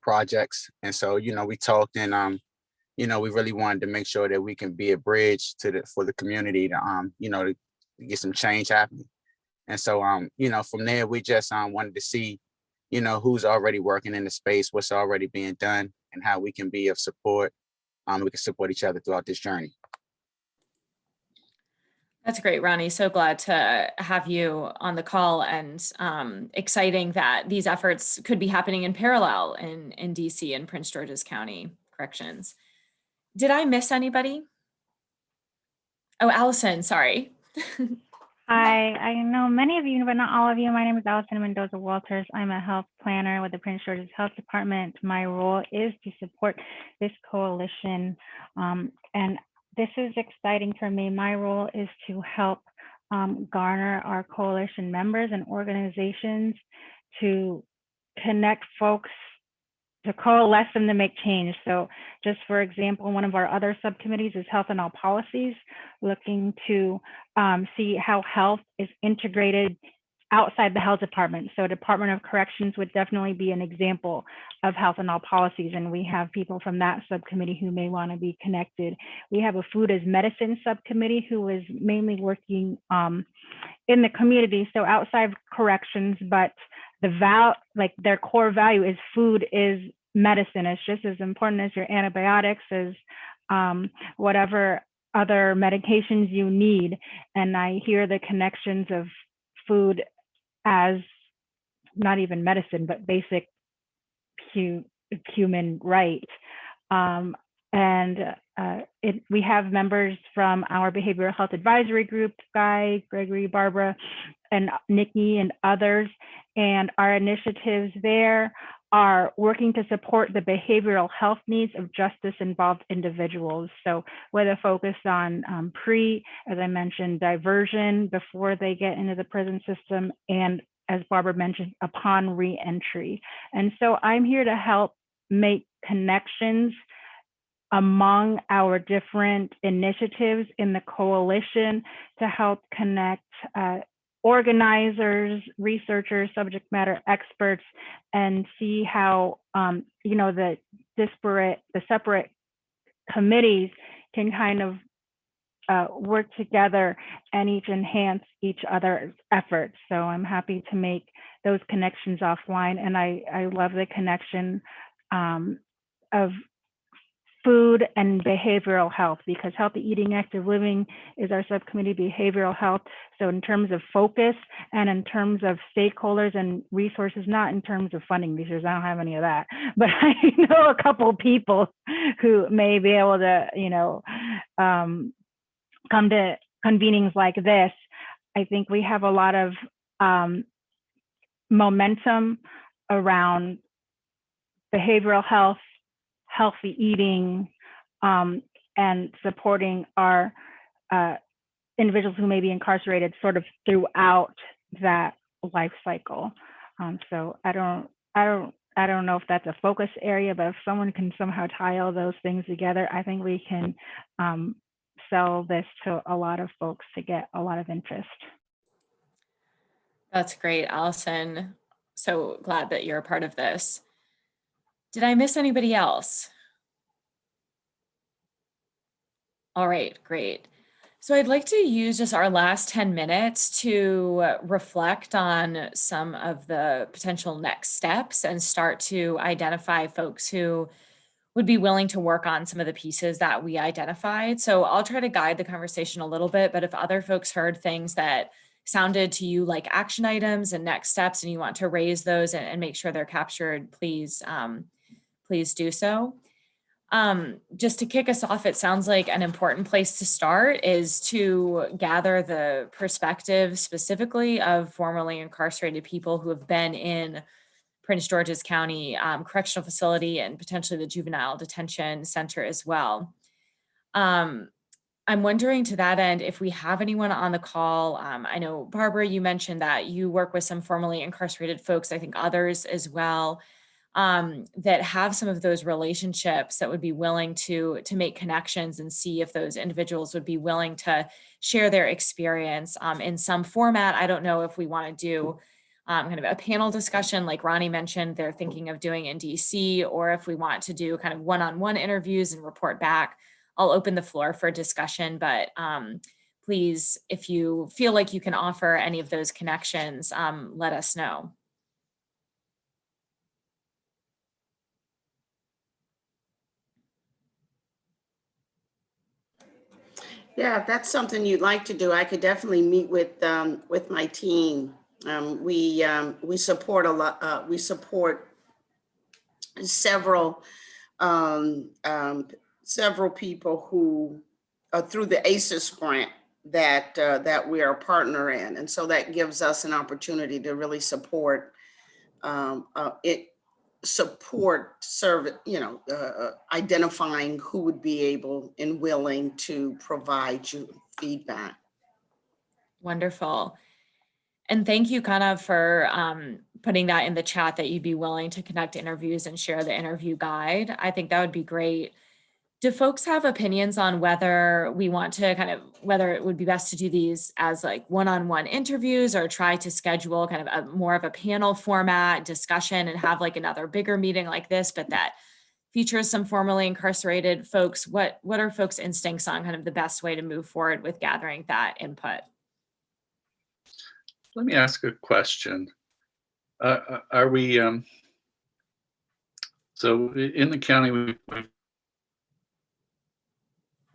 projects. And so, you know, we talked and, you know, we really wanted to make sure that we can be a bridge for the community to, you know, to get some change happening. And so, you know, from there, we just wanted to see, you know, who's already working in the space, what's already being done, and how we can be of support. We can support each other throughout this journey. That's great, Ronnie. So glad to have you on the call, and exciting that these efforts could be happening in parallel in DC and Prince George's County Corrections. Did I miss anybody? Oh, Allison, sorry. Hi, I know many of you, but not all of you. My name is Allison Mendoza Walters. I'm a health planner with the Prince George's Health Department. My role is to support this coalition, and this is exciting for me. My role is to help garner our coalition members and organizations to connect folks, to coalesce them to make change. So just for example, one of our other subcommittees is health and all policies, looking to see how health is integrated outside the health department. So Department of Corrections would definitely be an example of health and all policies. And we have people from that subcommittee who may want to be connected. We have a food as medicine subcommittee who is mainly working in the community, so outside corrections, but like their core value is food is medicine. It's just as important as your antibiotics, as whatever other medications you need. And I hear the connections of food as not even medicine, but basic human right. We have members from our behavioral health advisory group, Guy, Gregory, Barbara, and Nikki, and others. And our initiatives there are working to support the behavioral health needs of justice-involved individuals. So with a focus on as I mentioned, diversion before they get into the prison system, and as Barbara mentioned, upon re-entry. And so I'm here to help make connections among our different initiatives in the coalition to help connect organizers, researchers, subject matter experts, and see how you know, the separate committees can kind of work together and each enhance each other's efforts. So I'm happy to make those connections offline, and I love the connection of food and behavioral health, because healthy eating, active living is our subcommittee, behavioral health. So in terms of focus and in terms of stakeholders and resources, not in terms of funding, because I don't have any of that, but I know a couple people who may be able to, you know, come to convenings like this. I think we have a lot of momentum around behavioral health, healthy eating, and supporting our individuals who may be incarcerated sort of throughout that life cycle. So I don't know if that's a focus area, but if someone can somehow tie all those things together, I think we can sell this to a lot of folks to get a lot of interest. That's great, Allison. So glad that you're a part of this. Did I miss anybody else? All right, great. So I'd like to use just our last 10 minutes to reflect on some of the potential next steps and start to identify folks who would be willing to work on some of the pieces that we identified. So I'll try to guide the conversation a little bit, but if other folks heard things that sounded to you like action items and next steps, and you want to raise those and make sure they're captured, please, please do so. Just to kick us off, it sounds like an important place to start is to gather the perspective specifically of formerly incarcerated people who have been in Prince George's County Correctional Facility and potentially the Juvenile Detention Center as well. I'm wondering to that end, if we have anyone on the call. I know, Barbara, you mentioned that you work with some formerly incarcerated folks, I think others as well. that have some of those relationships that would be willing to make connections and see if those individuals would be willing to share their experience in some format. I don't know if we want to do kind of a panel discussion like Ronnie mentioned they're thinking of doing in DC, or if we want to do kind of one-on-one interviews and report back. I'll open the floor for discussion, but please, if you feel like you can offer any of those connections, let us know. Yeah, if that's something you'd like to do, I could definitely meet with my team. We support a lot. We support several several people who through the ACES grant that we are a partner in, and so that gives us an opportunity to really support identifying who would be able and willing to provide you feedback. Wonderful. And thank you, Kana, for putting that in the chat that you'd be willing to conduct interviews and share the interview guide. I think that would be great. Do folks have opinions on whether we want to whether it would be best to do these as like one-on-one interviews or try to schedule kind of more of a panel format discussion and have like another bigger meeting like this, but that features some formerly incarcerated folks? What are folks' instincts on kind of the best way to move forward with gathering that input? Let me ask a question. Are we, so in the county, we've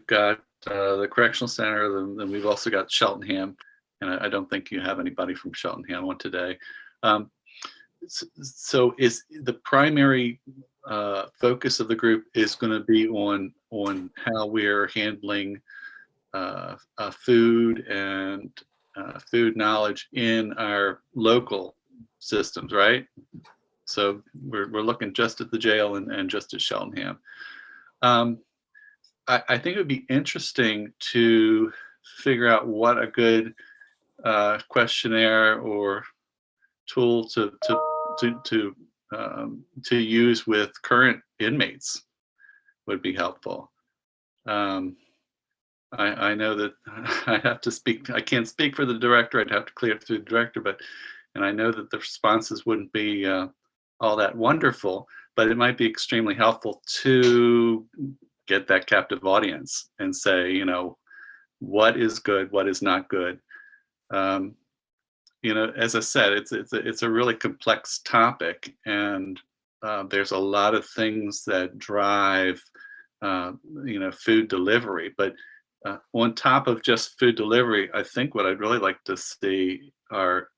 got the correctional center, then we've also got Cheltenham, and I don't think you have anybody from Cheltenham on today. So is the primary focus of the group is going to be on how we're handling food and food knowledge in our local systems, right? So we're looking just at the jail and just at Cheltenham. I think it would be interesting to figure out what a good questionnaire or tool to use with current inmates would be helpful. I know that I have to speak, I can't speak for the director, I'd have to clear it through the director, and I know that the responses wouldn't be all that wonderful, but it might be extremely helpful to get that captive audience and say, you know, what is good, what is not good. You know, as I said, it's a really complex topic, and there's a lot of things that drive, you know, food delivery. But on top of just food delivery, I think what I'd really like to see are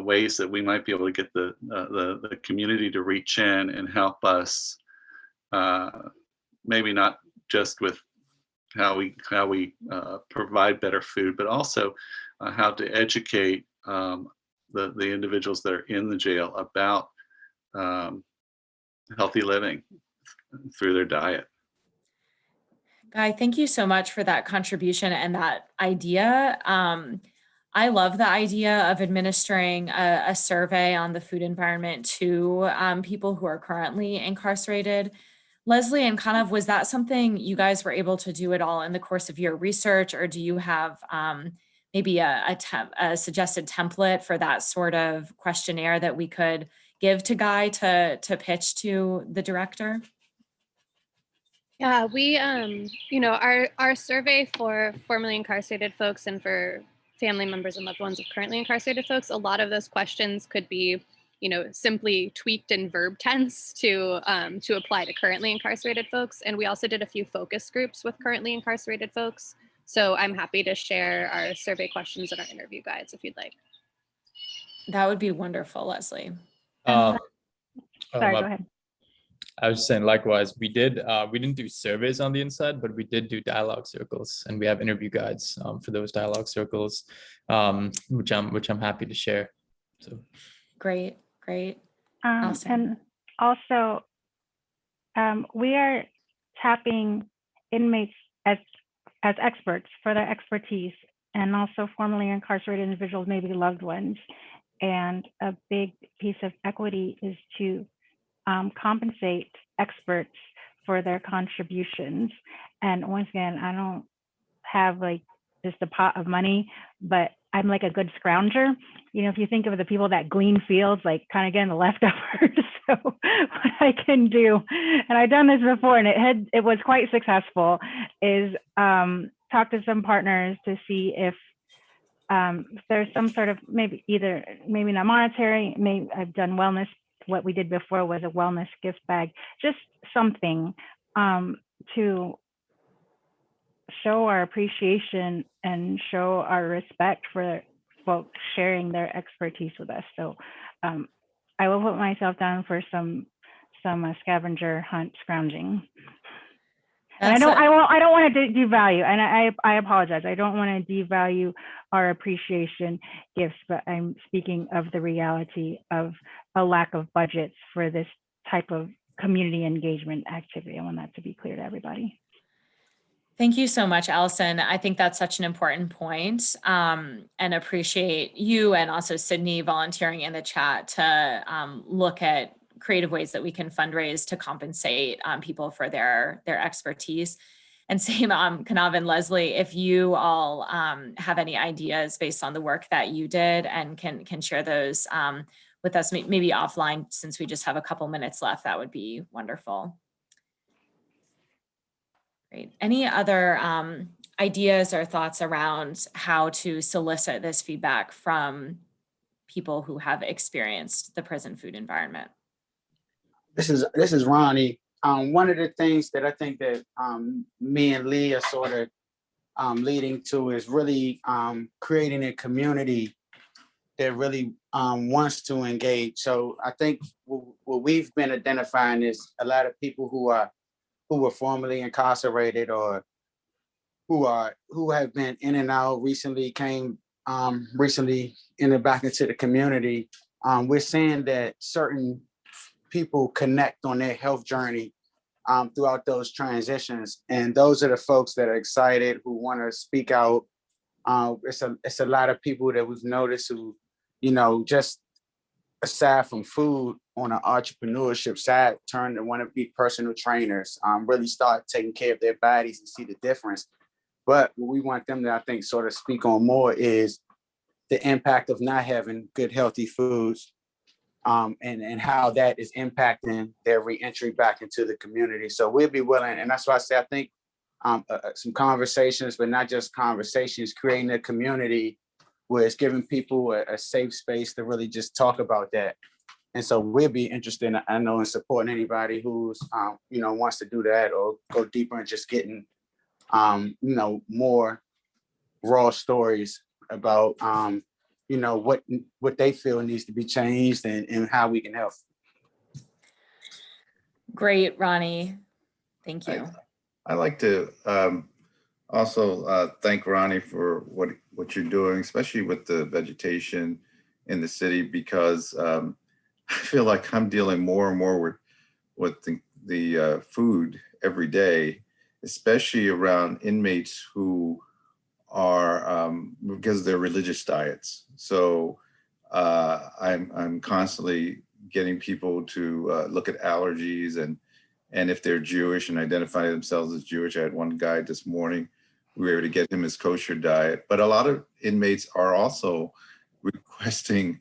ways that we might be able to get the community to reach in and help us, maybe not just with how we provide better food, but also how to educate the individuals that are in the jail about healthy living through their diet. Guy, thank you so much for that contribution and that idea. I love the idea of administering a survey on the food environment to people who are currently incarcerated. Leslie and Kanav, was that something you guys were able to do at all in the course of your research, or do you have maybe a suggested template for that sort of questionnaire that we could give to Guy to pitch to the director? Yeah, we, you know, our survey for formerly incarcerated folks and for family members and loved ones of currently incarcerated folks, a lot of those questions could be, you know, simply tweaked in verb tense to apply to currently incarcerated folks. And we also did a few focus groups with currently incarcerated folks. So I'm happy to share our survey questions and our interview guides if you'd like. That would be wonderful, Leslie. Sorry, go ahead. I was saying likewise, we didn't do surveys on the inside, but we did do dialogue circles, and we have interview guides for those dialogue circles, which I'm happy to share. So great. Awesome. And also, we are tapping inmates as experts for their expertise, and also formerly incarcerated individuals, maybe loved ones. And a big piece of equity is to compensate experts for their contributions. And once again, I don't have like just a pot of money, but I'm like a good scrounger. You know, if you think of the people that glean fields, like kind of getting the leftovers. So what I can do, and I've done this before, and it was quite successful, is talk to some partners to see if there's some sort of maybe not monetary. Maybe I've done wellness. What we did before was a wellness gift bag, just something to show our appreciation and show our respect for folks sharing their expertise with us. So I will put myself down for some scavenger hunt scrounging. And I don't want to devalue, and I apologize. I don't want to devalue our appreciation gifts, but I'm speaking of the reality of a lack of budgets for this type of community engagement activity. I want that to be clear to everybody. Thank you so much, Allison. I think that's such an important point, and appreciate you and also Sydney volunteering in the chat to look at creative ways that we can fundraise to compensate people for their expertise. And same, Kanav and Leslie, if you all have any ideas based on the work that you did and can share those with us, maybe offline, since we just have a couple minutes left, that would be wonderful. Great. Any other ideas or thoughts around how to solicit this feedback from people who have experienced the prison food environment? This is Ronnie. One of the things that I think that me and Lee are sort of leading to is really creating a community that really wants to engage. So I think what we've been identifying is a lot of people who were formerly incarcerated or who have been in and out recently, came recently back into the community. We're seeing that certain people connect on their health journey throughout those transitions, and those are the folks that are excited, who want to speak out. It's a lot of people that we've noticed who, you know, just aside from food, on an entrepreneurship side, turn to want to be personal trainers, really start taking care of their bodies and see the difference. But what we want them to, I think, sort of speak on more is the impact of not having good, healthy foods, and how that is impacting their reentry back into the community. So we'll be willing, and that's why I say I think some conversations, but not just conversations, creating a community where it's giving people a safe space to really just talk about that. And so we'll be interested, I know, in supporting anybody who's, you know, wants to do that or go deeper and just getting, you know, more raw stories about, you know, what they feel needs to be changed and how we can help. Great, Ronnie. Thank you. I like to also thank Ronnie for what you're doing, especially with the vegetation in the city, because I feel like I'm dealing more and more with the food every day, especially around inmates who are because of their religious diets. So I'm constantly getting people to look at allergies and if they're Jewish and identify themselves as Jewish. I had one guy this morning, we were able to get him his kosher diet, but a lot of inmates are also requesting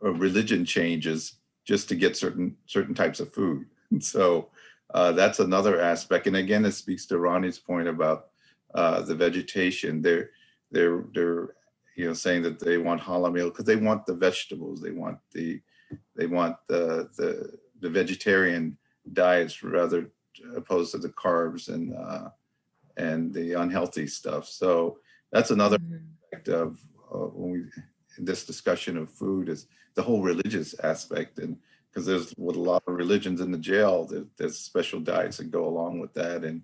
religion changes just to get certain types of food. And so that's another aspect. And again, it speaks to Ronnie's point about the vegetation. They're you know, saying that they want halal meal because they want the vegetables, they want the vegetarian diets rather opposed to the carbs and the unhealthy stuff. So that's another aspect of when we this discussion of food is the whole religious aspect, and because there's with a lot of religions in the jail, there's special diets that go along with that, and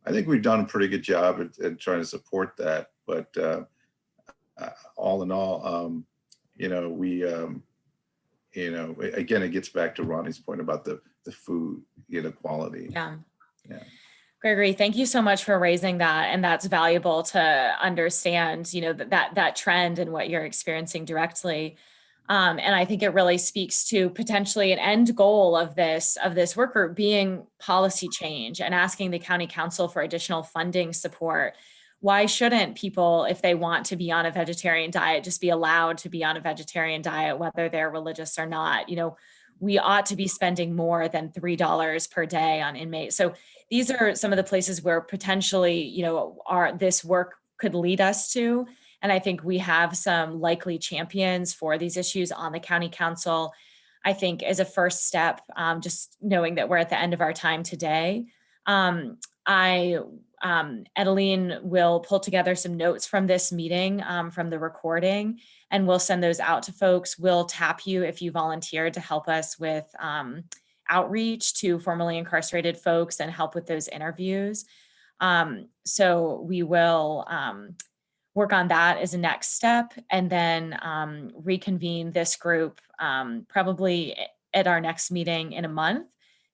I think we've done a pretty good job at trying to support that. But all in all, you know, we you know, again, it gets back to Ronnie's point about the food inequality. Yeah. Gregory, thank you so much for raising that. And that's valuable to understand, you know, that trend and what you're experiencing directly. And I think it really speaks to potentially an end goal of this work group being policy change and asking the county council for additional funding support. Why shouldn't people, if they want to be on a vegetarian diet, just be allowed to be on a vegetarian diet, whether they're religious or not? You know, we ought to be spending more than $3 per day on inmates. So these are some of the places where potentially, you know, this work could lead us to. And I think we have some likely champions for these issues on the county council. I think as a first step, just knowing that we're at the end of our time today, Edeline will pull together some notes from this meeting, from the recording, and we'll send those out to folks. We'll tap you if you volunteered to help us with outreach to formerly incarcerated folks and help with those interviews. So we will work on that as a next step, and then reconvene this group probably at our next meeting in a month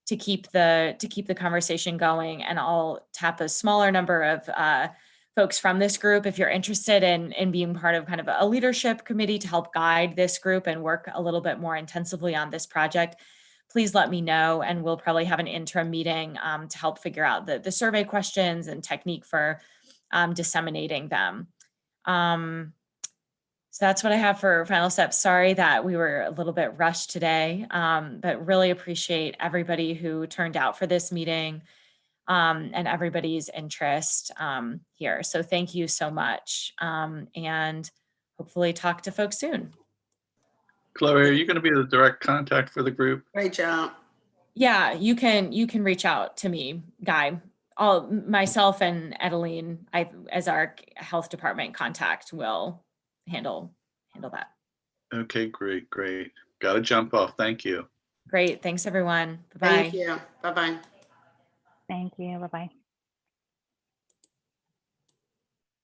to keep the conversation going. And I'll tap a smaller number of folks from this group if you're interested in being part of kind of a leadership committee to help guide this group and work a little bit more intensively on this project. Please let me know, and we'll probably have an interim meeting to help figure out the survey questions and technique for disseminating them. So that's what I have for final steps. Sorry that we were a little bit rushed today, but really appreciate everybody who turned out for this meeting and everybody's interest here. So thank you so much, and hopefully talk to folks soon. Chloe, are you going to be the direct contact for the group? Great job. Yeah, you can reach out to me, Guy. Myself and Edeline, as our health department contact, will handle that. Okay, great. Got to jump off. Thank you. Great. Thanks, everyone. Bye-bye. Thank you. Bye-bye. Thank you. Bye-bye.